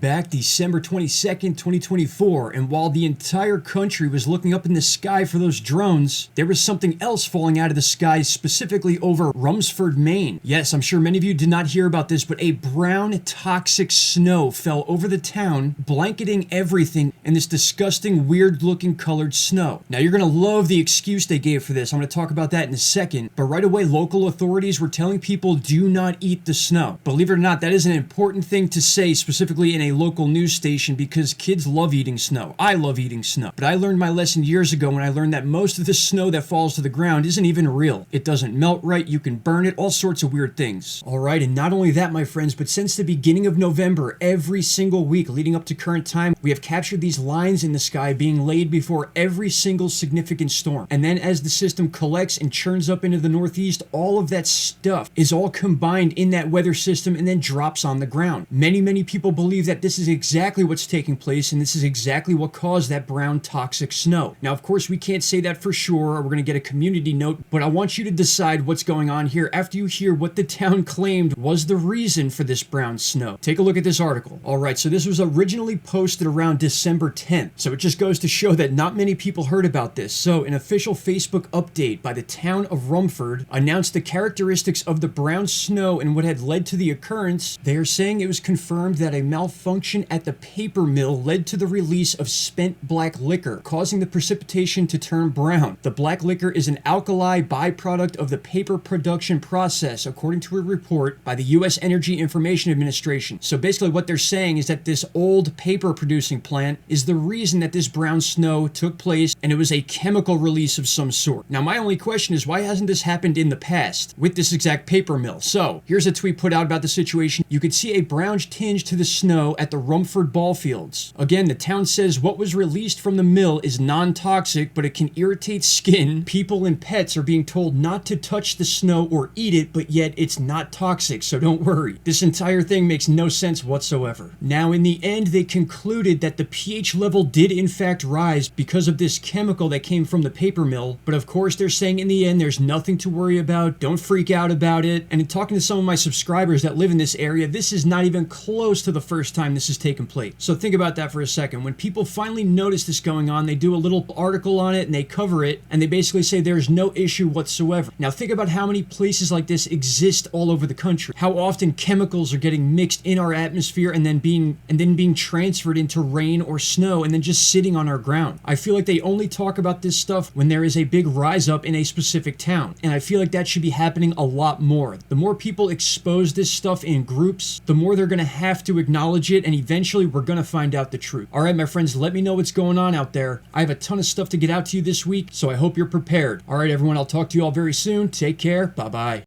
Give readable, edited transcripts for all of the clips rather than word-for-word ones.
back December 22nd, 2024, and while the entire country was looking up in the sky for those drones, there was something else falling out of the sky, specifically over Rumford, Maine. Yes, I'm sure many of you did not hear about this, but a brown, toxic snow fell over the town, blanketing everything in this disgusting, weird-looking colored snow. Now, you're going to love the excuse they gave for this. I'm going to talk about that in a second, but right away, local authorities were telling people do not eat the snow. Believe it or not, that is an important thing to say, specifically in a local news station, because kids love eating snow. I love eating snow. But I learned my lesson years ago when I learned that most of the snow that falls to the ground isn't even real. It doesn't melt right, you can burn it, all sorts of weird things. Alright, and not only that, my friends, but since the beginning of November, every single week leading up to current time, we have captured these lines in the sky being laid before every single significant storm. And then as the system collects and churns up into the northeast, all of that stuff is all combined in that weather system and then drops on the ground. Many people believe that this is exactly what's taking place, and this is exactly what caused that brown toxic snow. Now, of course, we can't say that for sure, or we're going to get a community note, but I want you to decide what's going on here after you hear what the town claimed was the reason for this brown snow. Take a look at this article. Alright, so this was originally posted around December 10th, so it just goes to show that not many people heard about this. So, an official Facebook update by the town of Rumford announced the characteristics of the brown snow and what had led to the occurrence. They are saying it was confirmed that a malfunction at the paper mill led to the release of spent black liquor, causing the precipitation to turn brown. The black liquor is an alkali byproduct of the paper production process, according to a report by the U.S. Energy Information Administration. So basically what they're saying is that this old paper producing plant is the reason that this brown snow took place, and it was a chemical release of some sort. Now, my only question is, why hasn't this happened in the past with this exact paper mill? So here's a tweet put out about the situation. You could see a brown tinge to the snow at the Rumford ball fields. Again, the town says what was released from the mill is non-toxic, but it can irritate skin. People and pets are being told not to touch the snow or eat it, but yet it's not toxic, so don't worry. This entire thing makes no sense whatsoever. Now, in the end, they concluded that the pH level did in fact rise because of this chemical that came from the paper mill, but of course they're saying in the end there's nothing to worry about, don't freak out about it. And in talking to some of my subscribers that live in this area, this is not even close to the first time this has taken place. So think about that for a second. When people finally notice this going on, they do a little article on it and they cover it, and they basically say there's no issue whatsoever. Now think about how many places like this exist all over the country. How often chemicals are getting mixed in our atmosphere and then being transferred into rain or snow and then just sitting on our ground. I feel like they only talk about this stuff when there is a big rise up in a specific town, and I feel like that should be happening a lot more. The more people expose this stuff in groups, the more they're going to have to acknowledge it, and eventually we're going to find out the truth. Alright, my friends, let me know what's going on out there. I have a ton of stuff to get out to you this week, so I hope you're prepared. Alright, everyone, I'll talk to you all very soon. Take care. Bye-bye.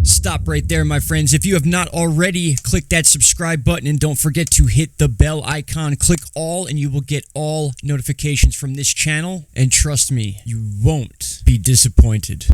Stop right there, my friends. If you have not already, click that subscribe button and don't forget to hit the bell icon. Click all and you will get all notifications from this channel. And trust me, you won't be disappointed.